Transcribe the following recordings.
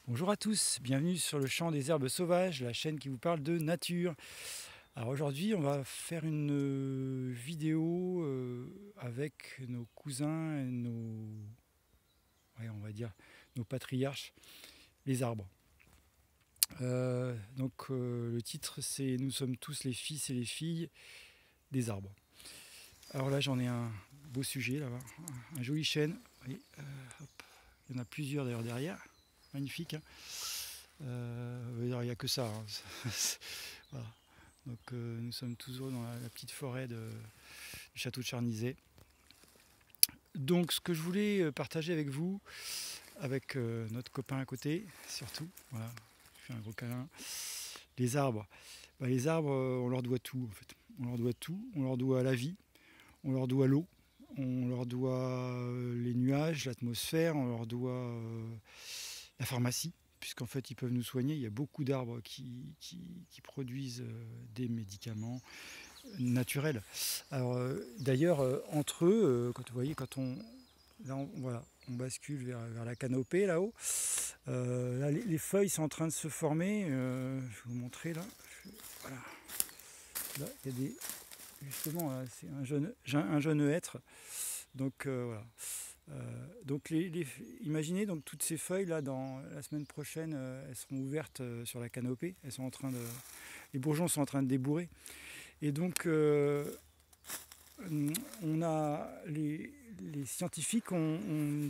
Bonjour à tous, bienvenue sur le Chant des Herbes Sauvages, la chaîne qui vous parle de nature. Alors aujourd'hui on va faire une vidéo avec nos cousins et on va dire nos patriarches, les arbres. Le titre c'est Nous sommes tous les fils et les filles des arbres. Alors là j'en ai un beau sujet là-bas, un joli chêne. Oui, il y en a plusieurs d'ailleurs derrière, magnifique. Hein. Il n'y a que ça. Hein. Voilà. Donc nous sommes toujours dans la petite forêt du château de Charnizet. Donc ce que je voulais partager avec vous, avec notre copain à côté, surtout, voilà, je fais un gros câlin. Les arbres. Les arbres, on leur doit tout en fait. On leur doit tout. On leur doit la vie, on leur doit l'eau, on leur doit les nuages, l'atmosphère, on leur doit la pharmacie, puisqu'en fait ils peuvent nous soigner. Il y a beaucoup d'arbres qui produisent des médicaments naturels. Alors d'ailleurs entre eux, quand vous voyez, voilà, on bascule vers la canopée là-haut. Là, les feuilles sont en train de se former. Je vais vous montrer là. Voilà. Là, il y a justement, c'est un jeune hêtre. Donc voilà. Imaginez donc toutes ces feuilles là dans la semaine prochaine, elles seront ouvertes sur la canopée. Elles sont en train de, les bourgeons sont en train de débourrer. Et donc on a les scientifiques ont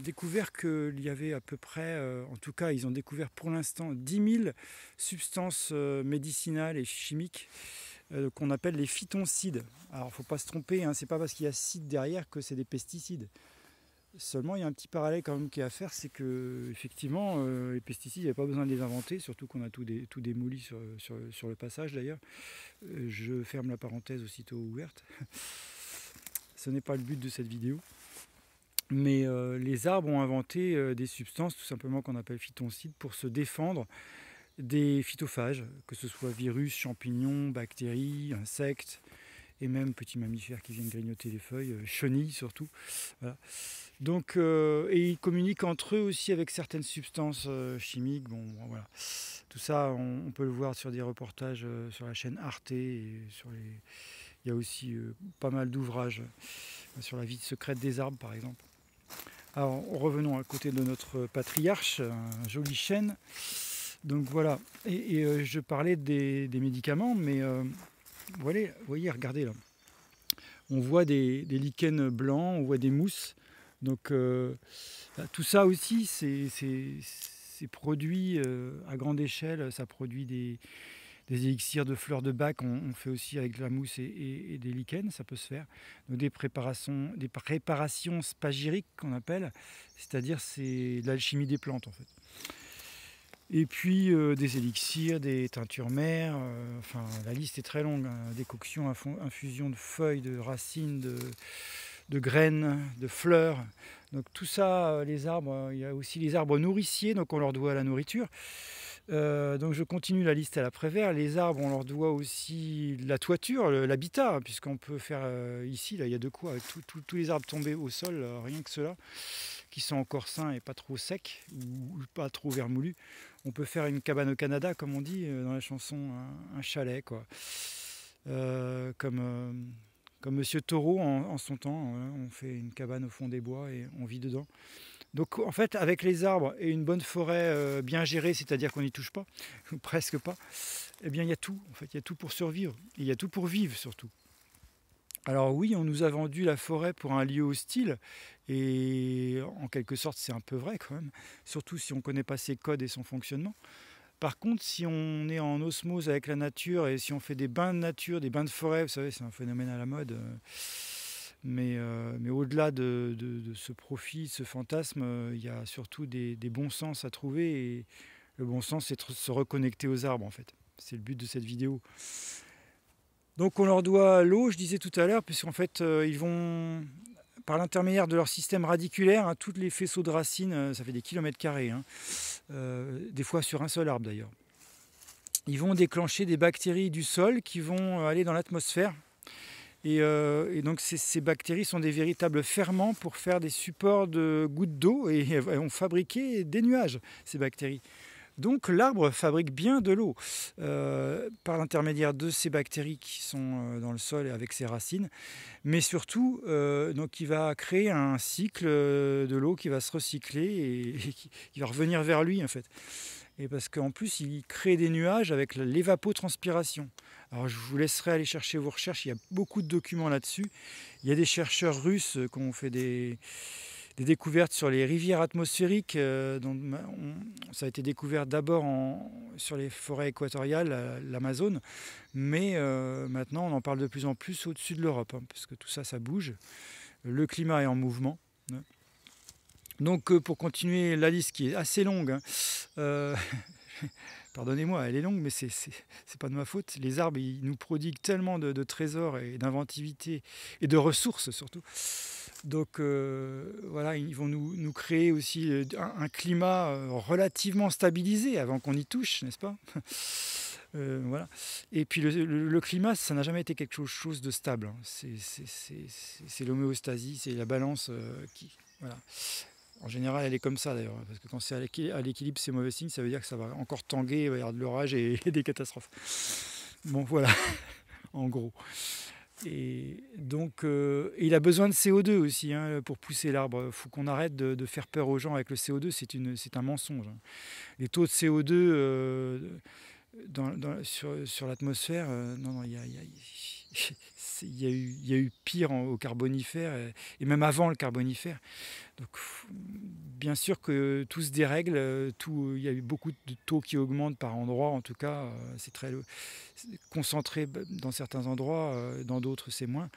découvert qu'il y avait à peu près, en tout cas ils ont découvert pour l'instant 10 000 substances médicinales et chimiques qu'on appelle les phytoncides. Alors il ne faut pas se tromper, hein, c'est pas parce qu'il y a cide derrière que c'est des pesticides. Seulement, il y a un petit parallèle quand même qui est à faire, c'est que effectivement, les pesticides, il n'y a pas besoin de les inventer, surtout qu'on a tout démoli sur le passage d'ailleurs. Je ferme la parenthèse aussitôt ouverte. Ce n'est pas le but de cette vidéo. Mais les arbres ont inventé des substances tout simplement qu'on appelle phytoncides pour se défendre des phytophages, que ce soit virus, champignons, bactéries, insectes, et même petits mammifères qui viennent grignoter les feuilles, chenilles surtout. Voilà. Donc, et ils communiquent entre eux aussi avec certaines substances chimiques. Bon, voilà. Tout ça, on peut le voir sur des reportages sur la chaîne Arte. Il y a aussi pas mal d'ouvrages sur la vie secrète des arbres, par exemple. Alors, revenons à côté de notre patriarche, un joli chêne. Donc voilà. Et je parlais des médicaments, mais vous voyez, regardez là. On voit des lichens blancs, on voit des mousses. Donc tout ça aussi, c'est produit à grande échelle. Ça produit des élixirs de fleurs de bac. On fait aussi avec de la mousse et des lichens, ça peut se faire. Donc des préparations spagyriques qu'on appelle, c'est-à-dire c'est de l'alchimie des plantes en fait. Et puis des élixirs, des teintures mères, enfin la liste est très longue, hein. Décoction, infusion de feuilles, de racines, de graines, de fleurs. Donc tout ça, les arbres, il y a aussi les arbres nourriciers, donc on leur doit la nourriture. Donc je continue la liste à l'après-vert. Les arbres, on leur doit aussi la toiture, l'habitat, puisqu'on peut faire ici, là, il y a de quoi, avec tous les arbres tombés au sol, rien que ceux-là, qui sont encore sains et pas trop secs ou pas trop vermoulus. On peut faire une cabane au Canada, comme on dit dans la chanson, un chalet, quoi. Comme Monsieur Taureau en son temps, on fait une cabane au fond des bois et on vit dedans. Donc en fait, avec les arbres et une bonne forêt bien gérée, c'est-à-dire qu'on n'y touche pas, ou presque pas, eh bien il y a tout. En fait, il y a tout pour survivre. Et il y a tout pour vivre surtout. Alors oui, on nous a vendu la forêt pour un lieu hostile, et en quelque sorte c'est un peu vrai quand même, surtout si on ne connaît pas ses codes et son fonctionnement. Par contre, si on est en osmose avec la nature et si on fait des bains de nature, des bains de forêt, vous savez, c'est un phénomène à la mode, mais au-delà de ce profit, ce fantasme, il y a surtout des bons sens à trouver, et le bon sens c'est de se reconnecter aux arbres en fait. C'est le but de cette vidéo. Donc on leur doit l'eau, je disais tout à l'heure, puisqu'en fait ils vont, par l'intermédiaire de leur système radiculaire, hein, tous les faisceaux de racines, ça fait des kilomètres carrés, hein, des fois sur un seul arbre d'ailleurs. Ils vont déclencher des bactéries du sol qui vont aller dans l'atmosphère. Et donc ces bactéries sont des véritables ferments pour faire des supports de gouttes d'eau, et elles vont fabriquer des nuages, ces bactéries. Donc l'arbre fabrique bien de l'eau par l'intermédiaire de ces bactéries qui sont dans le sol et avec ses racines, mais surtout donc il va créer un cycle de l'eau qui va se recycler et qui va revenir vers lui en fait. Et parce qu'en plus il crée des nuages avec l'évapotranspiration. Alors je vous laisserai aller chercher vos recherches, il y a beaucoup de documents là-dessus. Il y a des chercheurs russes qui ont fait des découvertes sur les rivières atmosphériques. Ça a été découvert d'abord sur les forêts équatoriales, l'Amazone, mais maintenant on en parle de plus en plus au-dessus de l'Europe, hein, parce que tout ça, ça bouge. Le climat est en mouvement. Hein. Donc pour continuer la liste qui est assez longue, hein, pardonnez-moi, elle est longue, mais c'est pas de ma faute. Les arbres, ils nous prodiguent tellement de trésors et d'inventivité et de ressources surtout. Donc voilà, ils vont nous créer aussi un climat relativement stabilisé avant qu'on y touche, n'est-ce pas? Voilà. Et puis le climat, ça n'a jamais été quelque chose de stable. Hein. C'est l'homéostasie, c'est la balance qui... Voilà. En général, elle est comme ça d'ailleurs, parce que quand c'est à l'équilibre, c'est mauvais signe, ça veut dire que ça va encore tanguer, il va y avoir de l'orage et des catastrophes. Bon, voilà, en gros. Et donc, il a besoin de CO2 aussi hein, pour pousser l'arbre. Il faut qu'on arrête de faire peur aux gens avec le CO2, c'est un mensonge. Hein. Les taux de CO2 sur l'atmosphère, non, il y a eu pire au Carbonifère et même avant le Carbonifère. Donc, bien sûr que tout se dérègle, il y a eu beaucoup de taux qui augmentent par endroit, en tout cas, c'est très concentré dans certains endroits, dans d'autres c'est moins.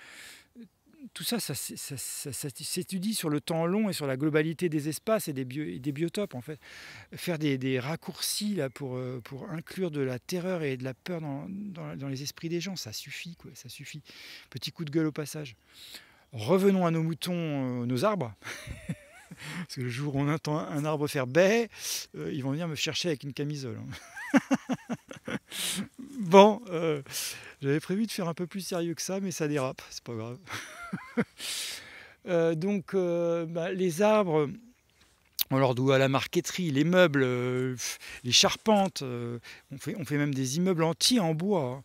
Tout ça, ça s'étudie sur le temps long et sur la globalité des espaces et des biotopes, en fait. Faire des raccourcis là, pour inclure de la terreur et de la peur dans les esprits des gens, ça suffit, quoi, ça suffit. Petit coup de gueule au passage. Revenons à nos moutons, nos arbres. Parce que le jour où on entend un arbre faire baie, ils vont venir me chercher avec une camisole. Hein. Bon, j'avais prévu de faire un peu plus sérieux que ça, mais ça dérape, c'est pas grave. Donc, les arbres, on leur doit la marqueterie, les meubles, les charpentes. On fait même des immeubles entiers en bois.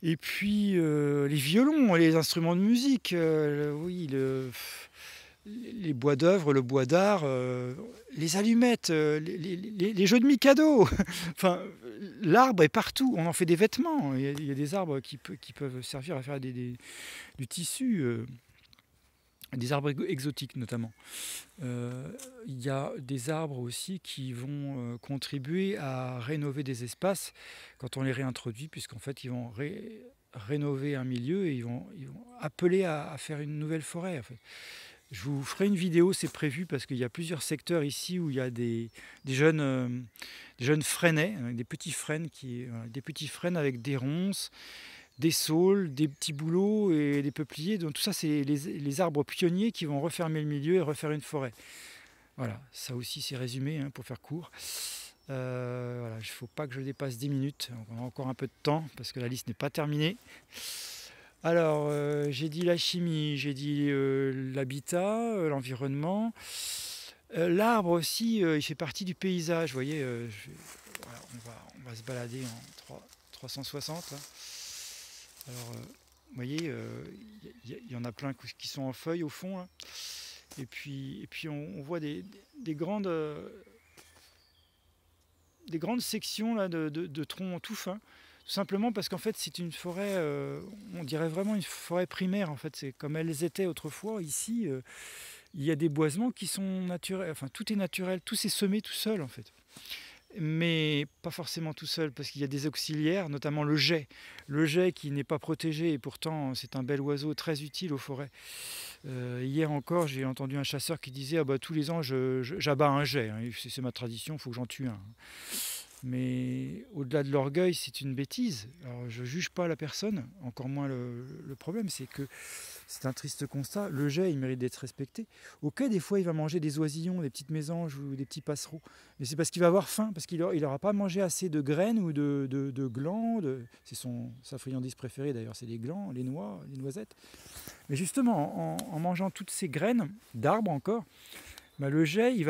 Et puis, les violons, les instruments de musique, oui, les bois d'œuvre, le bois d'art, les allumettes, les jeux de Mikado. Enfin, l'arbre est partout. On en fait des vêtements. Il y a des arbres qui peuvent servir à faire du tissu, des arbres exotiques notamment. Il y a des arbres aussi qui vont contribuer à rénover des espaces quand on les réintroduit, puisqu'en fait, ils vont rénover un milieu et ils vont appeler à faire une nouvelle forêt. En fait. Je vous ferai une vidéo, c'est prévu, parce qu'il y a plusieurs secteurs ici où il y a des jeunes frênets, des petits frênes avec des ronces, des saules, des petits bouleaux et des peupliers. Donc tout ça, c'est les arbres pionniers qui vont refermer le milieu et refaire une forêt. Voilà, ça aussi c'est résumé hein, pour faire court. Voilà, il ne faut pas que je dépasse 10 minutes, on a encore un peu de temps parce que la liste n'est pas terminée. Alors, j'ai dit la chimie, j'ai dit l'habitat, l'environnement. L'arbre aussi, il fait partie du paysage. Vous voyez, voilà, on va se balader en 360. Là. Alors, vous voyez, il y en a plein qui sont en feuilles au fond. Là. Et puis on voit des grandes sections là, de troncs tout fins. Tout simplement parce qu'en fait c'est une forêt, on dirait vraiment une forêt primaire en fait, c'est comme elles étaient autrefois. Ici, il y a des boisements qui sont naturels, enfin tout est naturel, tout s'est semé tout seul en fait. Mais pas forcément tout seul, parce qu'il y a des auxiliaires, notamment le geai. Le geai qui n'est pas protégé et pourtant c'est un bel oiseau très utile aux forêts. Hier encore, j'ai entendu un chasseur qui disait tous les ans j'abats un geai, hein, c'est ma tradition, il faut que j'en tue un. Mais au-delà de l'orgueil, c'est une bêtise. Alors, je ne juge pas la personne, encore moins le problème, c'est que c'est un triste constat. Le geai, il mérite d'être respecté. Ok, des fois, il va manger des oisillons, des petites mésanges ou des petits passereaux. Mais c'est parce qu'il va avoir faim, parce qu'il n'aura pas mangé assez de graines ou de glands. C'est sa friandise préférée d'ailleurs, c'est les glands, les noix, les noisettes. Mais justement, en mangeant toutes ces graines d'arbres encore, le geai, il va